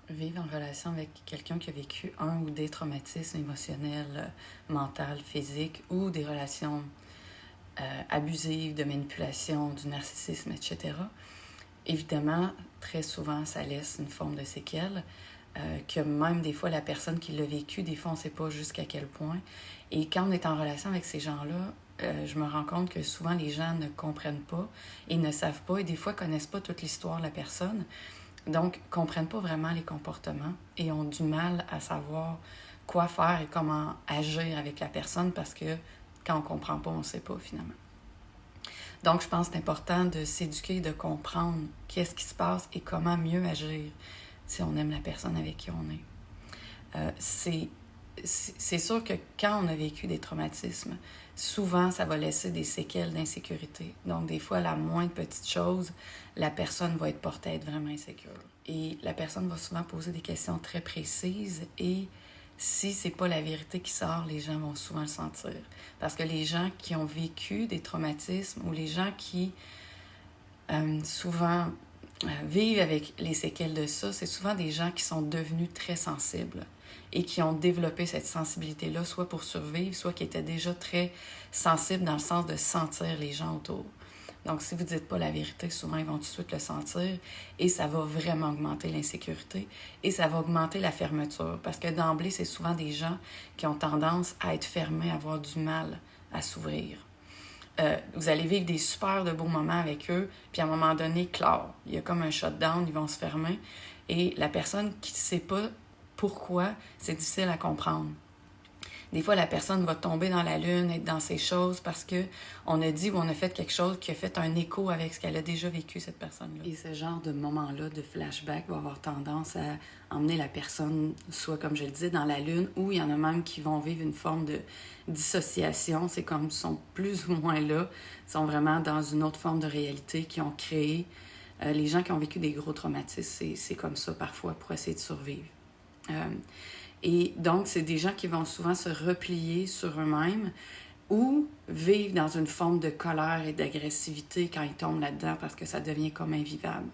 Vivre en relation avec quelqu'un qui a vécu un ou des traumatismes émotionnels, mentaux, physiques ou des relations abusives, de manipulation, du narcissisme, etc. Évidemment, très souvent, ça laisse une forme de séquelle que même des fois, la personne qui l'a vécu, des fois, on ne sait pas jusqu'à quel point. Et quand on est en relation avec ces gens-là, je me rends compte que souvent, les gens ne comprennent pas et ne savent pas et des fois, ne connaissent pas toute l'histoire de la personne. Donc, ne comprennent pas vraiment les comportements et ont du mal à savoir quoi faire et comment agir avec la personne parce que quand on ne comprend pas, on ne sait pas finalement. Donc, je pense que c'est important de s'éduquer, de comprendre qu'est-ce qui se passe et comment mieux agir si on aime la personne avec qui on est. C'est sûr que quand on a vécu des traumatismes, souvent, ça va laisser des séquelles d'insécurité. Donc, des fois, la moindre petite chose, la personne va être portée à être vraiment insécure. Et la personne va souvent poser des questions très précises et si c'est pas la vérité qui sort, les gens vont souvent le sentir. Parce que les gens qui ont vécu des traumatismes ou les gens qui souvent vivent avec les séquelles de ça, c'est souvent des gens qui sont devenus très sensibles et qui ont développé cette sensibilité-là, soit pour survivre, soit qui étaient déjà très sensibles dans le sens de sentir les gens autour. Donc, si vous ne dites pas la vérité, souvent, ils vont tout de suite le sentir et ça va vraiment augmenter l'insécurité et ça va augmenter la fermeture parce que d'emblée, c'est souvent des gens qui ont tendance à être fermés, à avoir du mal à s'ouvrir. Vous allez vivre des super de beaux moments avec eux, puis à un moment donné, clair, il y a comme un shutdown, ils vont se fermer et la personne qui ne sait pas pourquoi, c'est difficile à comprendre. Des fois, la personne va tomber dans la lune, être dans ses choses parce que on a dit ou on a fait quelque chose qui a fait un écho avec ce qu'elle a déjà vécu, cette personne-là. Et ce genre de moment-là, de flashback, va avoir tendance à emmener la personne, soit comme je le disais, dans la lune, ou il y en a même qui vont vivre une forme de dissociation. C'est comme ils sont plus ou moins là, ils sont vraiment dans une autre forme de réalité qu'ils ont créé. Les gens qui ont vécu des gros traumatismes, c'est comme ça parfois pour essayer de survivre. Et donc, c'est des gens qui vont souvent se replier sur eux-mêmes ou vivre dans une forme de colère et d'agressivité quand ils tombent là-dedans parce que ça devient comme invivable.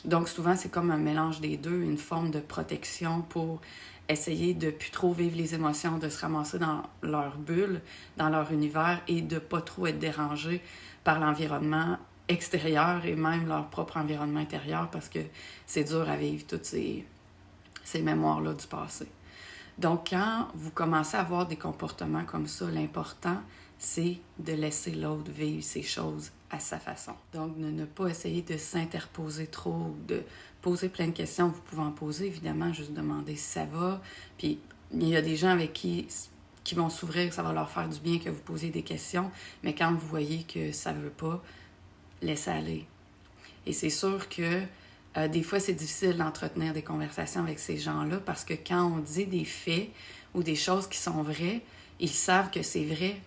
Donc, souvent, c'est comme un mélange des deux, une forme de protection pour essayer de ne plus trop vivre les émotions, de se ramasser dans leur bulle, dans leur univers et de ne pas trop être dérangés par l'environnement extérieur et même leur propre environnement intérieur parce que c'est dur à vivre toutes ces mémoires-là du passé. Donc, quand vous commencez à avoir des comportements comme ça, l'important, c'est de laisser l'autre vivre ces choses à sa façon. Donc, ne pas essayer de s'interposer trop, de poser plein de questions. Vous pouvez en poser, évidemment, juste demander si ça va. Puis, il y a des gens avec qui vont s'ouvrir, ça va leur faire du bien que vous posiez des questions, mais quand vous voyez que ça ne veut pas, laissez aller. Et c'est sûr que des fois, c'est difficile d'entretenir des conversations avec ces gens-là parce que quand on dit des faits ou des choses qui sont vraies, ils savent que c'est vrai.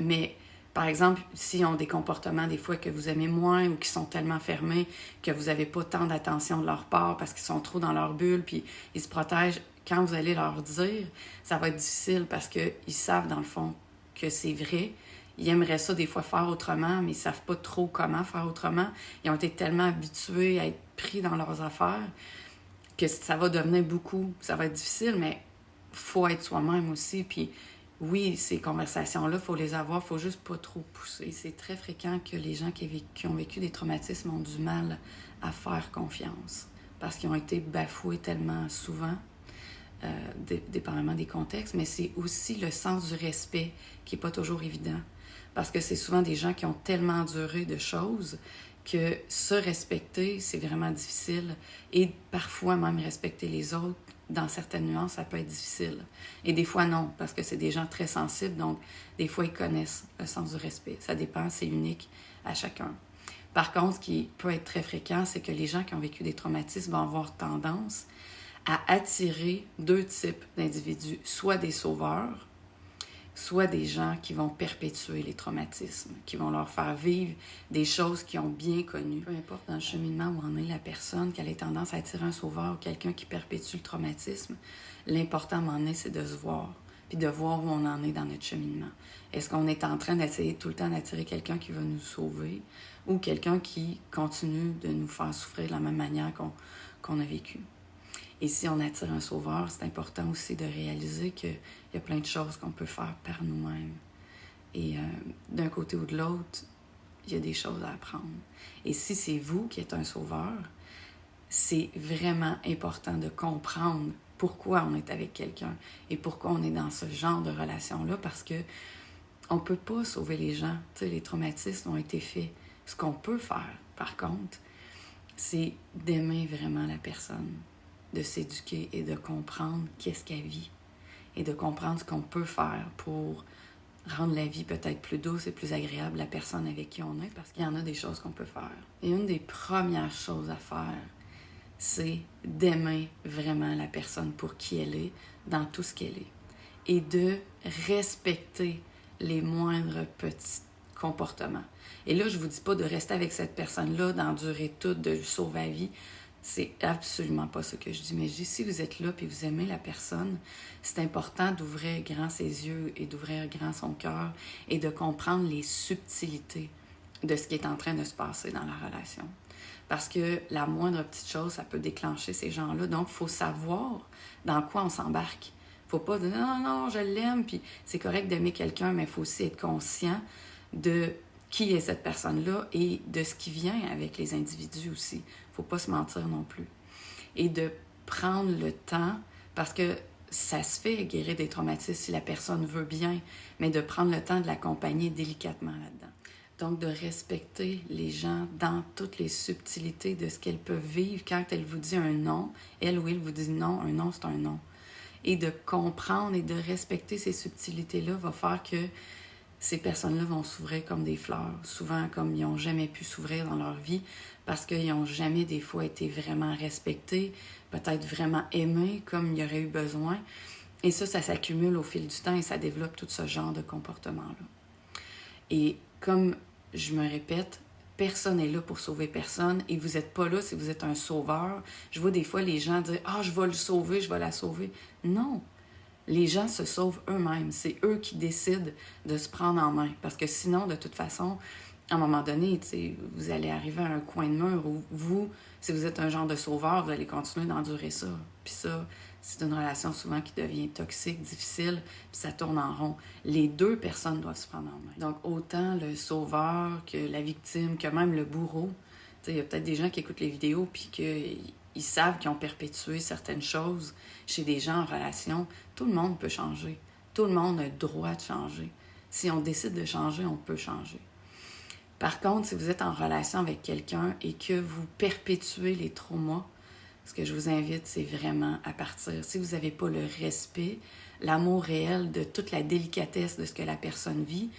Mais, par exemple, s'ils ont des comportements des fois que vous aimez moins ou qui sont tellement fermés que vous n'avez pas tant d'attention de leur part parce qu'ils sont trop dans leur bulle puis ils se protègent, quand vous allez leur dire, ça va être difficile parce qu'ils savent dans le fond que c'est vrai. Ils aimeraient ça des fois faire autrement, mais ils ne savent pas trop comment faire autrement. Ils ont été tellement habitués à être pris dans leurs affaires que ça va devenir beaucoup. Ça va être difficile, mais il faut être soi-même aussi. Puis oui, ces conversations-là, il faut les avoir, il ne faut juste pas trop pousser. C'est très fréquent que les gens qui ont vécu des traumatismes ont du mal à faire confiance parce qu'ils ont été bafoués tellement souvent. Dépendamment des contextes, mais c'est aussi le sens du respect qui n'est pas toujours évident. Parce que c'est souvent des gens qui ont tellement enduré de choses que se respecter, c'est vraiment difficile. Et parfois, même respecter les autres, dans certaines nuances, ça peut être difficile. Et des fois, non, parce que c'est des gens très sensibles, donc des fois, ils connaissent le sens du respect. Ça dépend, c'est unique à chacun. Par contre, ce qui peut être très fréquent, c'est que les gens qui ont vécu des traumatismes vont avoir tendance à attirer deux types d'individus, soit des sauveurs, soit des gens qui vont perpétuer les traumatismes, qui vont leur faire vivre des choses qu'ils ont bien connues. Peu importe dans le cheminement où en est la personne, qu'elle ait tendance à attirer un sauveur ou quelqu'un qui perpétue le traumatisme, l'important à un moment donné, c'est de se voir, puis de voir où on en est dans notre cheminement. Est-ce qu'on est en train d'essayer tout le temps d'attirer quelqu'un qui va nous sauver ou quelqu'un qui continue de nous faire souffrir de la même manière qu'on a vécu? Et si on attire un sauveur, c'est important aussi de réaliser qu'il y a plein de choses qu'on peut faire par nous-mêmes. Et d'un côté ou de l'autre, il y a des choses à apprendre. Et si c'est vous qui êtes un sauveur, c'est vraiment important de comprendre pourquoi on est avec quelqu'un et pourquoi on est dans ce genre de relation-là, parce que on ne peut pas sauver les gens. Tu sais, les traumatismes ont été faits. Ce qu'on peut faire, par contre, c'est d'aimer vraiment la personne, de s'éduquer et de comprendre qu'est-ce qu'elle vit et de comprendre ce qu'on peut faire pour rendre la vie peut-être plus douce et plus agréable à la personne avec qui on est, parce qu'il y en a des choses qu'on peut faire. Et une des premières choses à faire, c'est d'aimer vraiment la personne pour qui elle est, dans tout ce qu'elle est, et de respecter les moindres petits comportements. Et là, je vous dis pas de rester avec cette personne-là, d'endurer tout, de lui sauver la vie. C'est absolument pas ce que je dis. Mais je dis, si vous êtes là et vous aimez la personne, c'est important d'ouvrir grand ses yeux et d'ouvrir grand son cœur et de comprendre les subtilités de ce qui est en train de se passer dans la relation. Parce que la moindre petite chose, ça peut déclencher ces gens-là. Donc, il faut savoir dans quoi on s'embarque. Il ne faut pas dire « non, non, je l'aime », puis c'est correct d'aimer quelqu'un, mais il faut aussi être conscient de qui est cette personne-là et de ce qui vient avec les individus aussi. Il ne faut pas se mentir non plus. Et de prendre le temps, parce que ça se fait guérir des traumatismes si la personne veut bien, mais de prendre le temps de l'accompagner délicatement là-dedans. Donc, de respecter les gens dans toutes les subtilités de ce qu'elles peuvent vivre quand elle vous dit un non, elle ou il vous dit non, un non, c'est un non. Et de comprendre et de respecter ces subtilités-là va faire que ces personnes-là vont s'ouvrir comme des fleurs, souvent comme ils n'ont jamais pu s'ouvrir dans leur vie, parce qu'ils n'ont jamais des fois été vraiment respectés, peut-être vraiment aimés comme il y aurait eu besoin. Et ça s'accumule au fil du temps et ça développe tout ce genre de comportement-là. Et comme je me répète, personne n'est là pour sauver personne et vous n'êtes pas là si vous êtes un sauveur. Je vois des fois les gens dire « Ah, je vais le sauver, je vais la sauver ». Non, les gens se sauvent eux-mêmes. C'est eux qui décident de se prendre en main. Parce que sinon, de toute façon, à un moment donné, vous allez arriver à un coin de mur où vous, si vous êtes un genre de sauveur, vous allez continuer d'endurer ça. Puis ça, c'est une relation souvent qui devient toxique, difficile, puis ça tourne en rond. Les deux personnes doivent se prendre en main. Donc, autant le sauveur que la victime, que même le bourreau. Il y a peut-être des gens qui écoutent les vidéos puis qu'ils savent qu'ils ont perpétué certaines choses chez des gens en relation. Tout le monde peut changer. Tout le monde a le droit de changer. Si on décide de changer, on peut changer. Par contre, si vous êtes en relation avec quelqu'un et que vous perpétuez les traumas, ce que je vous invite, c'est vraiment à partir. Si vous n'avez pas le respect, l'amour réel de toute la délicatesse de ce que la personne vit,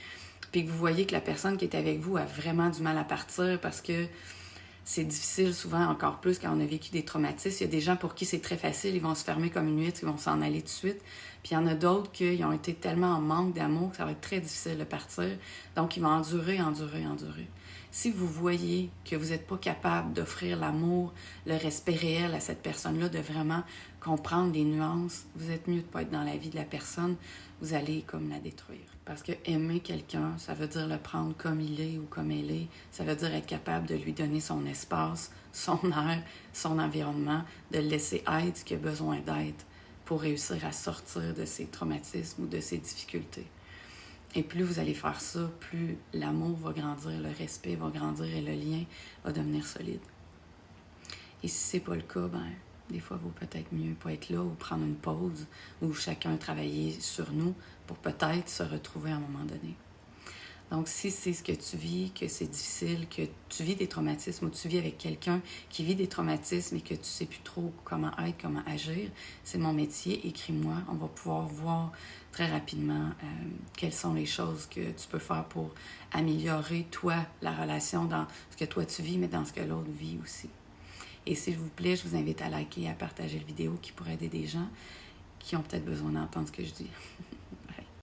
puis que vous voyez que la personne qui est avec vous a vraiment du mal à partir parce que c'est difficile souvent, encore plus quand on a vécu des traumatismes. Il y a des gens pour qui c'est très facile, ils vont se fermer comme une huître, ils vont s'en aller tout de suite. Puis il y en a d'autres qui ont été tellement en manque d'amour que ça va être très difficile de partir. Donc ils vont endurer. Si vous voyez que vous n'êtes pas capable d'offrir l'amour, le respect réel à cette personne-là, de vraiment comprendre les nuances, vous êtes mieux de ne pas être dans la vie de la personne, vous allez comme la détruire. Parce que aimer quelqu'un, ça veut dire le prendre comme il est ou comme elle est. Ça veut dire être capable de lui donner son espace, son air, son environnement, de le laisser être ce qu'il a besoin d'être pour réussir à sortir de ses traumatismes ou de ses difficultés. Et plus vous allez faire ça, plus l'amour va grandir, le respect va grandir et le lien va devenir solide. Et si c'est pas le cas, des fois, il vaut peut-être mieux pas être là ou prendre une pause ou chacun travailler sur nous pour peut-être se retrouver à un moment donné. Donc, si c'est ce que tu vis, que c'est difficile, que tu vis des traumatismes ou tu vis avec quelqu'un qui vit des traumatismes et que tu ne sais plus trop comment être, comment agir, c'est mon métier, écris-moi. On va pouvoir voir très rapidement quelles sont les choses que tu peux faire pour améliorer, toi, la relation dans ce que toi tu vis, mais dans ce que l'autre vit aussi. Et s'il vous plaît, je vous invite à liker et à partager la vidéo qui pourrait aider des gens qui ont peut-être besoin d'entendre ce que je dis.